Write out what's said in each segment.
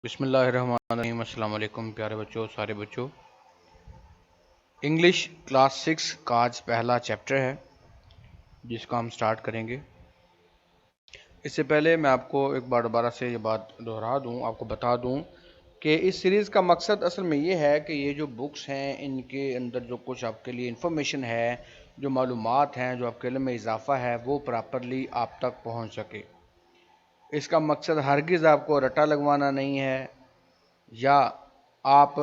بسم اللہ الرحمن الرحیم۔ السلام علیکم پیارے بچوں، سارے بچوں۔ انگلش کلاس 6 کا آج پہلا چیپٹر ہے جس کو ہم سٹارٹ کریں گے۔ اس سے پہلے میں آپ کو ایک بار دوبارہ سے یہ بات دہرا دوں، آپ کو بتا دوں کہ اس سیریز کا مقصد اصل میں یہ ہے کہ یہ جو بکس ہیں ان کے اندر جو کچھ آپ کے لیے انفارمیشن ہے، جو معلومات ہیں، جو آپ کے علم میں اضافہ ہے، وہ پراپرلی آپ تک پہنچ سکے۔ اس کا مقصد ہرگز آپ کو رٹا لگوانا نہیں ہے یا آپ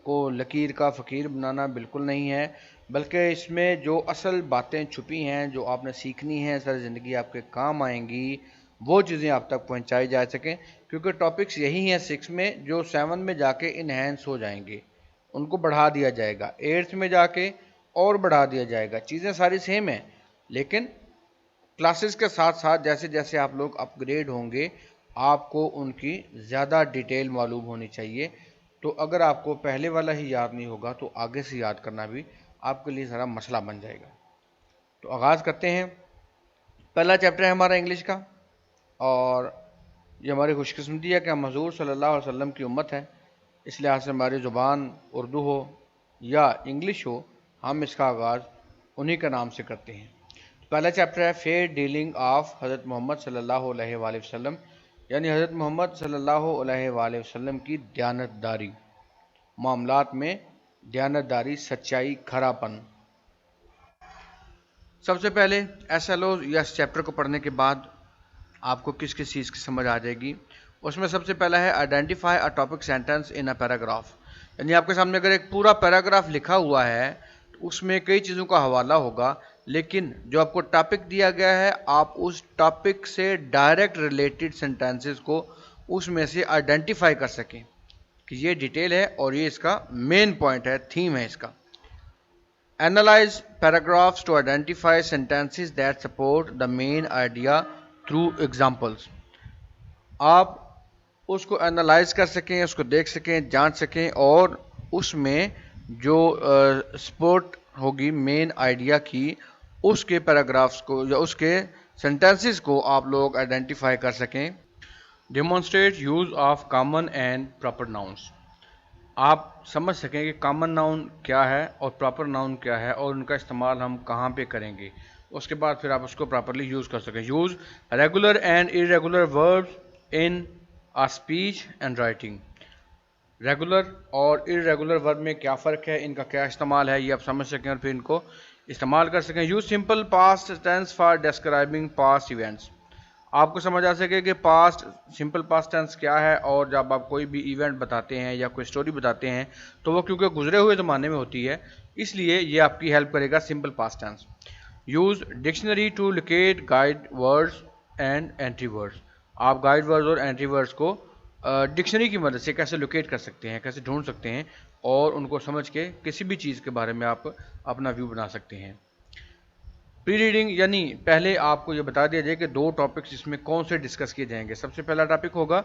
کو لکیر کا فقیر بنانا بالکل نہیں ہے، بلکہ اس میں جو اصل باتیں چھپی ہیں، جو آپ نے سیکھنی ہیں، ساری زندگی آپ کے کام آئیں گی، وہ چیزیں آپ تک پہنچائی جا سکیں، کیونکہ ٹاپکس یہی ہیں 6 میں جو 7 میں جا کے انہینس ہو جائیں گے، ان کو بڑھا دیا جائے گا، 8 میں جا کے اور بڑھا دیا جائے گا۔ چیزیں ساری سیم ہیں، لیکن کلاسز کے ساتھ ساتھ جیسے جیسے آپ لوگ اپ گریڈ ہوں گے، آپ کو ان کی زیادہ ڈیٹیل معلوم ہونی چاہیے۔ تو اگر آپ کو پہلے والا ہی یاد نہیں ہوگا تو آگے سے یاد کرنا بھی آپ کے لیے ذرا مسئلہ بن جائے گا۔ تو آغاز کرتے ہیں۔ پہلا چیپٹر ہے ہمارا انگلش کا، اور یہ ہماری خوش قسمتی ہے کہ ہم حضور صلی اللہ علیہ وسلم کی امت ہے، اس لحاظ سے ہماری زبان اردو ہو یا انگلش ہو، ہم اس کا آغاز انہی کا نام سے کرتے ہیں۔ پہلا چیپٹر ہے فیئر ڈیلنگ آف حضرت محمد صلی اللہ علیہ وآلہ وسلم، یعنی حضرت محمد صلی اللہ علیہ وآلہ وسلم کی دیانت داری، معاملات میں دیانت داری، سچائی، کھرا پن۔ سب سے پہلے ایس ایل او یا اس چیپٹر کو پڑھنے کے بعد آپ کو کس کس چیز کی سمجھ آ جائے گی۔ اس میں سب سے پہلا ہے identify a topic sentence in a paragraph, یعنی آپ کے سامنے اگر ایک پورا پیراگراف لکھا ہوا ہے تو اس میں کئی چیزوں کا حوالہ ہوگا، لیکن جو آپ کو ٹاپک دیا گیا ہے آپ اس ٹاپک سے ڈائریکٹ ریلیٹڈ سینٹینسز کو اس میں سے آئیڈینٹیفائی کر سکیں کہ یہ ڈیٹیل ہے اور یہ اس کا مین پوائنٹ ہے، تھیم ہے اس کا۔ Analyze paragraphs to identify sentences that support the main idea through examples۔ آپ اس کو انالائز کر سکیں، اس کو دیکھ سکیں، جانچ سکیں، اور اس میں جو سپورٹ ہوگی مین آئیڈیا کی، اس کے پیراگرافس کو یا اس کے سینٹینسز کو آپ لوگ آئیڈینٹیفائی کر سکیں۔ Demonstrate use of common and proper nouns, آپ سمجھ سکیں کہ کامن ناؤن کیا ہے اور پراپر ناؤن کیا ہے اور ان کا استعمال ہم کہاں پہ کریں گے، اس کے بعد پھر آپ اس کو پراپرلی یوز کر سکیں۔ Use regular and irregular verbs in a speech and writing, regular اور ارریگولر ورب میں کیا فرق ہے، ان کا کیا استعمال ہے، یہ آپ سمجھ سکیں اور پھر ان کو استعمال کر سکیں۔ Use simple past tennis for describing past events, آپ کو سمجھ آ سکے کہ پاسٹ سمپل پاسٹ ٹینس کیا ہے، اور جب آپ کوئی بھی ایونٹ بتاتے ہیں یا کوئی سٹوری بتاتے ہیں تو وہ کیونکہ گزرے ہوئے زمانے میں ہوتی ہے، اس لیے یہ آپ کی ہیلپ کرے گا simple past tense. Use dictionary to locate guide words and entry words, آپ گائیڈ ورڈز اور اینٹری ورڈز کو ڈکشنری کی مدد سے کیسے لوکیٹ کر سکتے ہیں، کیسے ڈھونڈ سکتے ہیں، اور ان کو سمجھ کے کسی بھی چیز کے بارے میں آپ اپنا ویو بنا سکتے ہیں۔ پری ریڈنگ، یعنی پہلے آپ کو یہ بتا دیا جائے کہ دو ٹاپکس اس میں کون سے ڈسکس کیے جائیں گے۔ سب سے پہلا ٹاپک ہوگا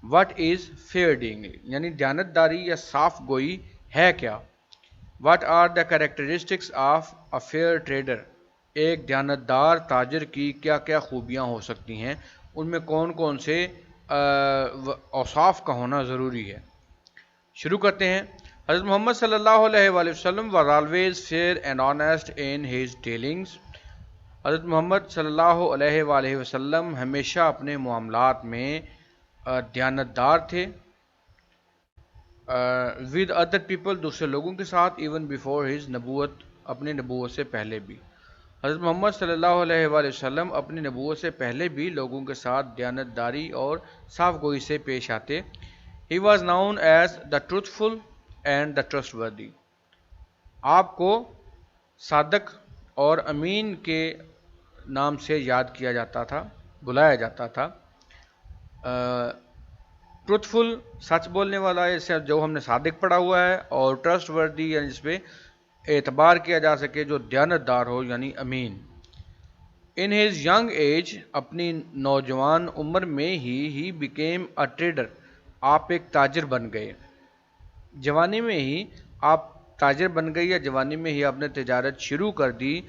واٹ از فیئر ڈیلنگ، یعنی دیانت داری یا صاف گوئی ہے کیا۔ What are the characteristics of a fair trader, ایک دیانت دار تاجر کی کیا کیا خوبیاں ہو سکتی ہیں، ان میں کون کون سے اوصاف کا ہونا ضروری ہے۔ شروع کرتے ہیں۔ حضرت محمد صلی اللہ علیہ وآلہ وسلم was always fair and honest in his dealings، حضرت محمد صلی اللہ علیہ وآلہ وسلم ہمیشہ اپنے معاملات میں دیانت دار تھے، with other people، دوسرے لوگوں کے ساتھ، even before his نبوت، اپنی نبوت سے پہلے بھی۔ حضرت محمد صلی اللہ علیہ وآلہ وسلم اپنی نبوت سے پہلے بھی لوگوں کے ساتھ دیانت داری اور صاف گوئی سے پیش آتے۔ He was known as the truthful and the trustworthy، آپ کو صادق اور امین کے نام سے یاد کیا جاتا تھا، بلایا جاتا تھا۔ ٹروتھفل، سچ بولنے والا، اسے جو ہم نے صادق پڑھا ہوا ہے، اور ٹرسٹ وردی، یعنی جس پہ اعتبار کیا جا سکے، جو دیانت دار ہو، یعنی امین۔ ان ہز ینگ ایج، اپنی نوجوان عمر میں ہی بیکیم اے ٹریڈر، آپ ایک تاجر بن گئے، جوانی میں ہی آپ تاجر بن گئی، یا جوانی میں ہی آپ نے تجارت شروع کر دی۔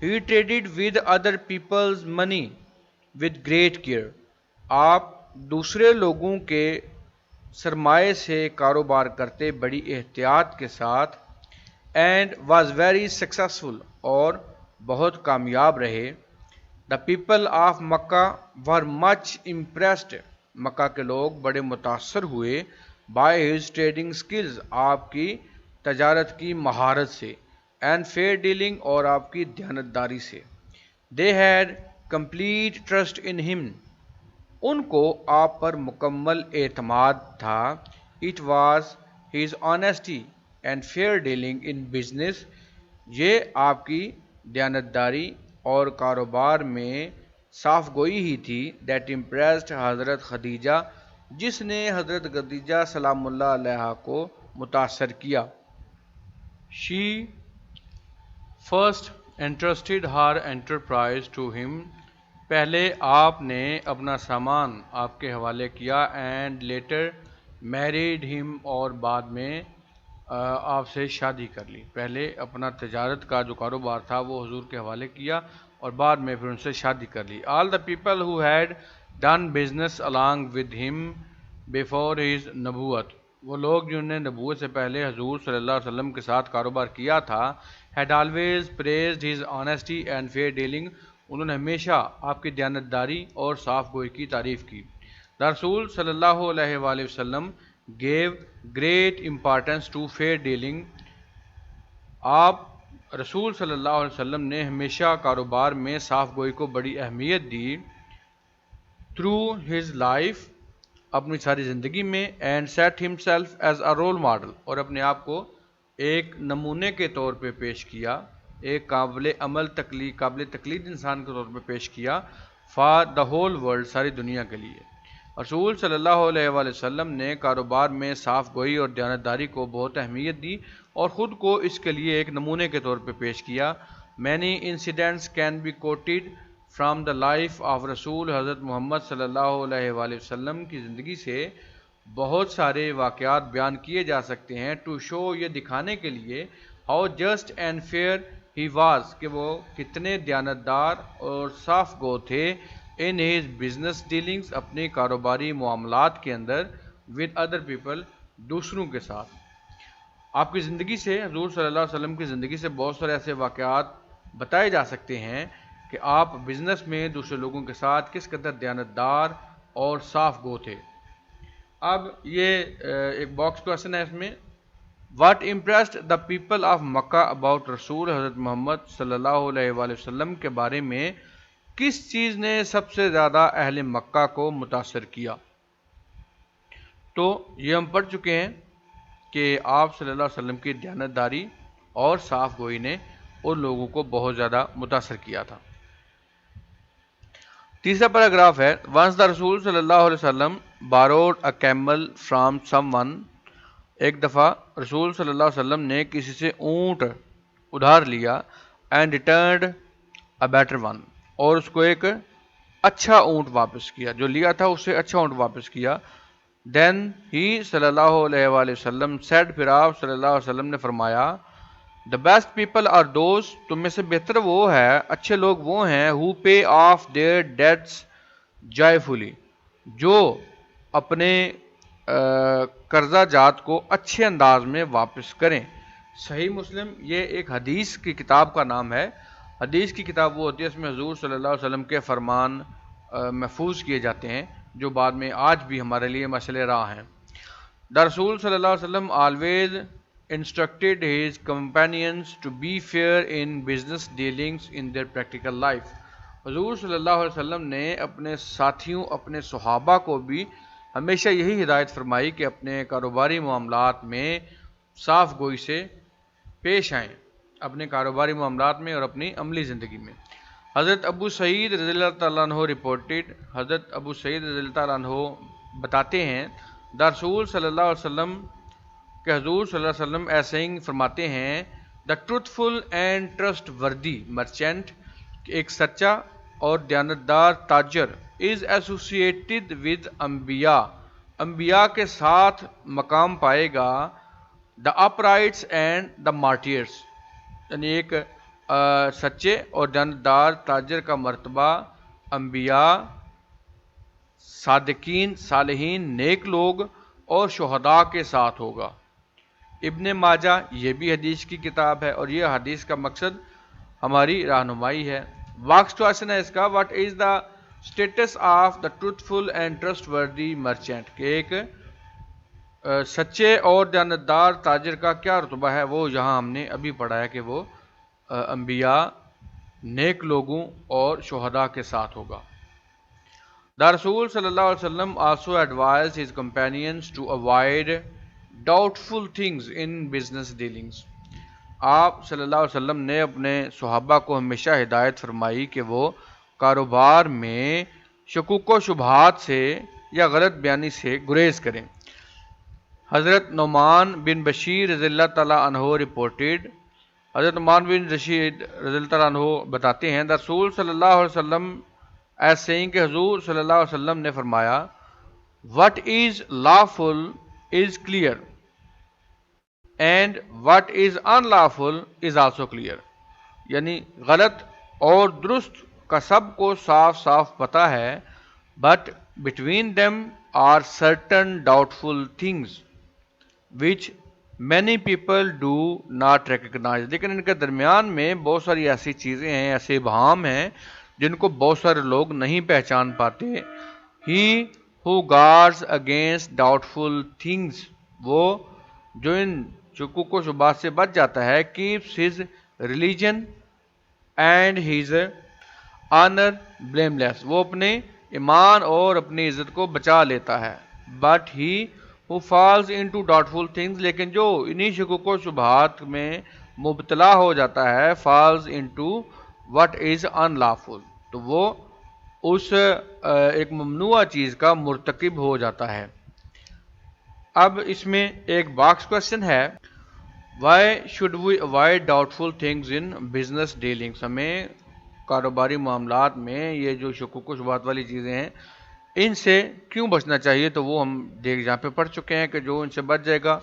He traded with other people's money with great care، آپ دوسرے لوگوں کے سرمایہ سے کاروبار کرتے بڑی احتیاط کے ساتھ، اینڈ واز ویری سکسیسفل اور بہت کامیاب رہے. The people of Mecca were much impressed, Mecca کے لوگ بڑے متاثر ہوئے، بائی ہز ٹریڈنگ اسکلز، آپ کی تجارت کی مہارت سے، اینڈ فیئر ڈیلنگ، اور آپ کی دیانتداری سے. They had complete trust in him, ان کو آپ پر مکمل اعتماد تھا. It was his honesty and fair dealing in business, یہ آپ کی دیانتداری اور کاروبار میں صاف گوئی ہی تھی. دیٹ امپریسڈ حضرت خدیجہ، جس نے حضرت خدیجہ سلام اللہ علیہا کو متاثر کیا. She first interested her enterprise to him, پہلے آپ نے اپنا سامان آپ کے حوالے کیا. اینڈ لیٹر میریڈ ہم، اور بعد میں آپ سے شادی کر لی. پہلے اپنا تجارت کا جو کاروبار تھا وہ حضور کے حوالے کیا اور بعد میں پھر ان سے شادی کر لی. All the people who had done business along with him before his نبوت، وہ لوگ جنہوں نے نبوت سے پہلے حضور صلی اللہ علیہ وسلم کے ساتھ کاروبار کیا تھا، had always praised his honesty and fair dealing, انہوں نے ہمیشہ آپ کی دیانتداری اور صاف گوئی کی تعریف کی. دا رسول صلی اللہ علیہ وآلہ وسلم gave great importance to fair dealing, آپ رسول صلی اللہ علیہ وسلم نے ہمیشہ کاروبار میں صاف گوئی کو بڑی اہمیت دی. تھرو ہز لائف، اپنی ساری زندگی میں، and set himself as a role model, اور اپنے آپ کو ایک نمونے کے طور پہ پیش کیا، ایک قابل تقلید انسان کے طور پہ پیش کیا. فار دا ہول ورلڈ، ساری دنیا کے لیے. رسول صلی اللہ علیہ وآلہ وسلم نے کاروبار میں صاف گوئی اور دیانتداری کو بہت اہمیت دی اور خود کو اس کے لیے ایک نمونے کے طور پہ پیش کیا. Many incidents can be quoted from the life of رسول، حضرت محمد صلی اللہ علیہ وآلہ وسلم کی زندگی سے بہت سارے واقعات بیان کیے جا سکتے ہیں. ٹو شو، یہ دکھانے کے لیے، how just and fair he was, کہ وہ کتنے دیانتدار اور صاف گو تھے. ان ہز بزنس ڈیلنگس، اپنے کاروباری معاملات کے اندر. ود ادر پیپل، دوسروں کے ساتھ. آپ کی زندگی سے، حضور صلی اللہ علیہ وسلم کی زندگی سے بہت سارے ایسے واقعات بتائے جا سکتے ہیں کہ آپ بزنس میں دوسرے لوگوں کے ساتھ کس قدر دیانتدار اور صاف گو تھے. اب یہ ایک باکس کوشچن ہے اس میں، what impressed the people of Mecca about رسول، حضرت محمد صلی اللہ علیہ وآلہ وسلم کے بارے میں کس چیز نے سب سے زیادہ اہل مکہ کو متاثر کیا؟ تو یہ ہم پڑھ چکے ہیں کہ آپ صلی اللہ علیہ وسلم کی دیانتداری اور صاف گوئی نے ان لوگوں کو بہت زیادہ متاثر کیا تھا. تیسرا پیراگراف ہے، ونس دا رسول صلی اللہ علیہ وسلم باروڈ اے کیمل فرام سم ون، ایک دفعہ رسول صلی اللہ علیہ وسلم نے کسی سے اونٹ ادھار لیا. And returned a better one, اور اس کو ایک اچھا اونٹ واپس کیا، جو لیا تھا اس سے اچھا اونٹ واپس کیا. دین ہی صلی اللہ علیہ وآلہ وسلم سیڈ، پھر آپ صلی اللہ علیہ وسلم نے فرمایا، the best people are those, تم میں سے بہتر وہ ہے، اچھے لوگ وہ ہیں، ہو پے آف دیئر ڈیٹس جائفلی، جو اپنے قرضہ جات کو اچھے انداز میں واپس کریں. صحیح مسلم یہ ایک حدیث کی کتاب کا نام ہے. حدیث کی کتاب وہ ہوتی ہے اس میں حضور صلی اللہ علیہ وسلم کے فرمان محفوظ کیے جاتے ہیں جو بعد میں آج بھی ہمارے لیے مسئلہ راہ ہیں. دا رسول صلی اللہ علیہ وسلم always instructed his companions to be fair in business dealings in their practical life. حضور صلی اللہ علیہ وسلم نے اپنے ساتھیوں، اپنے صحابہ کو بھی ہمیشہ یہی ہدایت فرمائی کہ اپنے کاروباری معاملات میں صاف گوئی سے پیش آئیں، اپنے کاروباری معاملات میں اور اپنی عملی زندگی میں. حضرت ابو سعید رضی اللہ تعالیٰ عنہ رپورٹڈ، حضرت ابو سعید رضی اللہ تعالیٰ عنہ بتاتے ہیں، دا رسول صلی اللہ علیہ وسلم کہ حضور صلی اللہ علیہ وسلم ایسے ہی فرماتے ہیں، the truthful and trustworthy merchant, ایک سچا اور دیانتدار تاجر، از ایسوسیٹڈ ود انبیاء، انبیاء کے ساتھ مقام پائے گا. دا اپ رائٹس اینڈ دا مارٹیئرس، یعنی ایک سچے اور دیانتدار تاجر کا مرتبہ انبیاء، صادقین، صالحین، نیک لوگ اور شہداء کے ساتھ ہوگا۔ ابن ماجہ یہ بھی حدیث کی کتاب ہے اور یہ حدیث کا مقصد ہماری رہنمائی ہے۔ واکس کوشچن ہے اس کا، what is the status of the truthful and trustworthy merchant, کہ ایک سچے اور دیانتدار تاجر کا کیا رتبہ ہے؟ وہ یہاں ہم نے ابھی پڑھا ہے کہ وہ انبیاء، نیک لوگوں اور شہداء کے ساتھ ہوگا۔ The Rasul sallallahu alaihi wasallam also advised his companions to avoid doubtful things in business dealings. آپ صلی اللہ علیہ وسلم نے اپنے صحابہ کو ہمیشہ ہدایت فرمائی کہ وہ کاروبار میں شکوک و شبہات سے یا غلط بیانی سے گریز کریں۔ حضرت نعمان بن بشیر رضی اللہ تعالیٰ عنہ رپورٹڈ، حضرت نعمان بن رشید رضی اللہ تعالیٰ عنہ بتاتے ہیں، رسول صلی اللہ علیہ وسلم ایسے سیئنگ کہ حضور صلی اللہ علیہ وسلم نے فرمایا، what is lawful is clear and what is unlawful is also clear، یعنی غلط اور درست کا سب کو صاف صاف پتہ ہے، but between them are certain doubtful things which many people do not recognize، لیکن ان کے درمیان میں بہت ساری ایسی چیزیں ہیں، ایسے ابہام ہیں جن کو بہت سارے لوگ نہیں پہچان پاتے۔ He who guards against doubtful things، وہ جو ان شکوک و شبہات سے بچ جاتا ہے، keeps his religion and his honor blameless، وہ اپنے ایمان اور اپنی عزت کو بچا لیتا ہے۔ But he who falls into doubtful things، لیکن جو انہی شکوک و شبہات میں مبتلا ہو جاتا ہے، falls into what is unlawful، تو وہ اس ایک ممنوع چیز کا مرتکب ہو جاتا ہے۔ اب اس میں ایک باکس کوشچن ہے، why should we avoid doubtful things in business dealings، ہمیں کاروباری معاملات میں یہ جو شکوک و شبہات والی چیزیں ہیں ان سے کیوں بچنا چاہیے؟ تو وہ ہم یہاں پہ پڑھ چکے ہیں کہ جو ان سے بچ جائے گا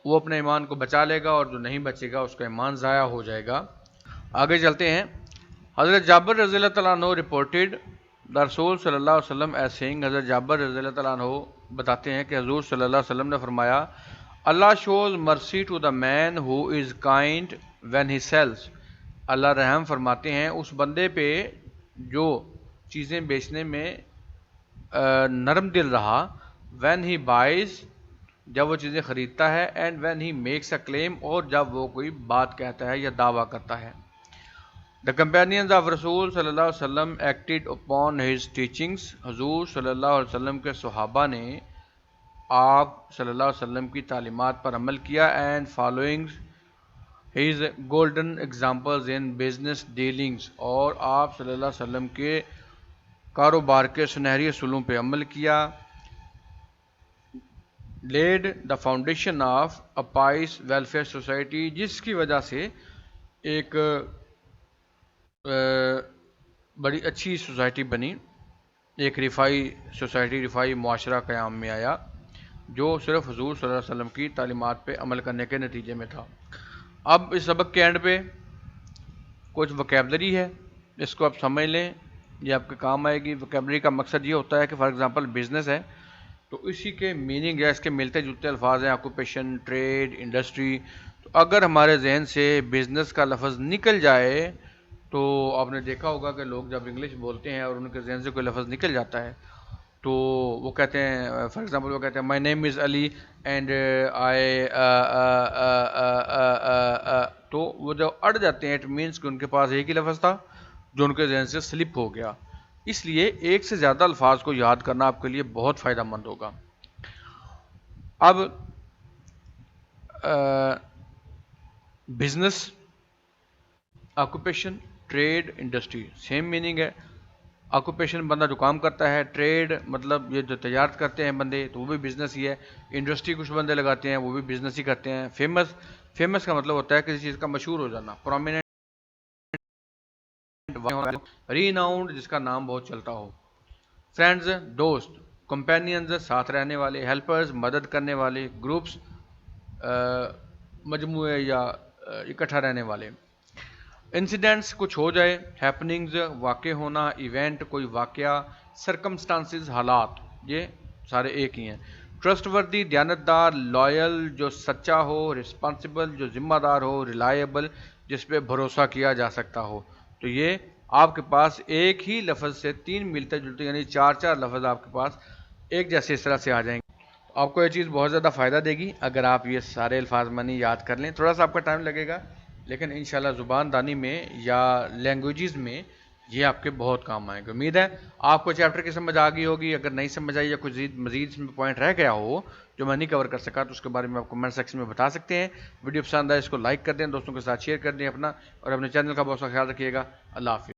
وہ اپنے ایمان کو بچا لے گا، اور جو نہیں بچے گا اس کا ایمان ضائع ہو جائے گا۔ آگے چلتے ہیں۔ حضرت جابر رضی اللہ تعالیٰ عنہ رپورٹڈ، دا رسول صلی اللہ علیہ وسلم ایز سیئنگ، حضرت جابر رضی اللہ تعالیٰ عنہ بتاتے ہیں کہ حضور صلی اللہ علیہ وسلم نے فرمایا، Allah shows mercy to the man who is kind when he sells, اللہ رحم فرماتے ہیں اس بندے پہ جو چیزیں بیچنے میں نرم دل رہا، وین ہی بائز، جب وہ چیزیں خریدتا ہے، and when he makes a claim, اور جب وہ کوئی بات کہتا ہے یا دعویٰ کرتا ہے۔ The companions of رسول صلی اللہ علیہ وسلم acted upon his teachings، حضور صلی اللہ علیہ وسلم کے صحابہ نے آپ صلی اللہ علیہ وسلم کی تعلیمات پر عمل کیا، and following his golden examples in business dealings، اور آپ صلی اللہ علیہ وسلم کے کاروبار کے سنہری اصولوں پہ عمل کیا، laid the foundation of a pious welfare society، جس کی وجہ سے ایک بڑی اچھی سوسائٹی بنی، ایک رفائی سوسائٹی، رفائی معاشرہ قیام میں آیا، جو صرف حضور صلی اللہ علیہ وسلم کی تعلیمات پہ عمل کرنے کے نتیجے میں تھا۔ اب اس سبق کے اینڈ پہ کچھ وکیبلری ہے، اس کو آپ سمجھ لیں، یہ آپ کے کام آئے گی۔ وکیبلری کا مقصد یہ ہوتا ہے کہ فار ایگزامپل بزنس ہے تو اسی کے میننگ یا اس کے ملتے جلتے الفاظ ہیں، آکوپیشن، ٹریڈ، انڈسٹری، تو اگر ہمارے ذہن سے بزنس کا لفظ نکل جائے تو آپ نے دیکھا ہوگا کہ لوگ جب انگلش بولتے ہیں اور ان کے ذہن سے کوئی لفظ نکل جاتا ہے تو وہ کہتے ہیں، فار ایگزامپل وہ کہتے ہیں مائی نیم از علی اینڈ آئی، تو وہ جو اڑ جاتے ہیں اٹ مینس کہ ان کے پاس ایک ہی لفظ تھا جو ان کے ذہن سے سلپ ہو گیا۔ اس لیے ایک سے زیادہ الفاظ کو یاد کرنا آپ کے لیے بہت فائدہ مند ہوگا۔ اب business, occupation, trade, industry same meaning ہے۔ آکوپیشن بندہ جو کام کرتا ہے، ٹریڈ مطلب یہ جو تجارت کرتے ہیں بندے تو وہ بھی بزنس ہی ہے، انڈسٹری کچھ بندے لگاتے ہیں وہ بھی بزنس ہی کرتے ہیں۔ فیمس کا مطلب ہوتا ہے کسی چیز کا مشہور ہو جانا، پرومیننٹ، ریناؤنڈ جس کا نام بہت چلتا ہو۔ فرینڈز دوست، کمپینینز ساتھ رہنے والے، ہیلپرز مدد کرنے والے، گروپس مجموعے یا اکٹھا رہنے والے۔ انسیڈنٹس کچھ ہو جائے، ہیپننگز واقع ہونا، ایونٹ کوئی واقعہ، سرکمسٹانسز حالات، یہ سارے ایک ہی ہیں۔ ٹرسٹ وردی، دیانتدار، لائل جو سچا ہو، رسپانسبل جو ذمہ دار ہو، ریلائبل جس پہ بھروسہ کیا جا سکتا ہو. تو یہ آپ کے پاس ایک ہی لفظ سے 3 ملتے جلتے یعنی 4 لفظ آپ کے پاس ایک جیسے اس طرح سے آ جائیں گے. آپ کو یہ چیز بہت زیادہ فائدہ دے گی اگر آپ یہ سارے الفاظ معنی یاد کر لیں. تھوڑا سا آپ کا ٹائم لگے گا لیکن انشاءاللہ زبان دانی میں یا لینگویجز میں یہ آپ کے بہت کام آئے گا. امید ہے آپ کو چیپٹر کی سمجھ آ گئی ہوگی. اگر نہیں سمجھ آئی یا کچھ مزید اس میں پوائنٹ رہ گیا ہو جو میں نہیں کور کر سکا تو اس کے بارے میں آپ کمنٹ سیکشن میں بتا سکتے ہیں. ویڈیو پسند آئے اس کو لائک کر دیں، دوستوں کے ساتھ شیئر کر دیں اپنا، اور اپنے چینل کا بہت سا خیال رکھیے گا. اللہ حافظ.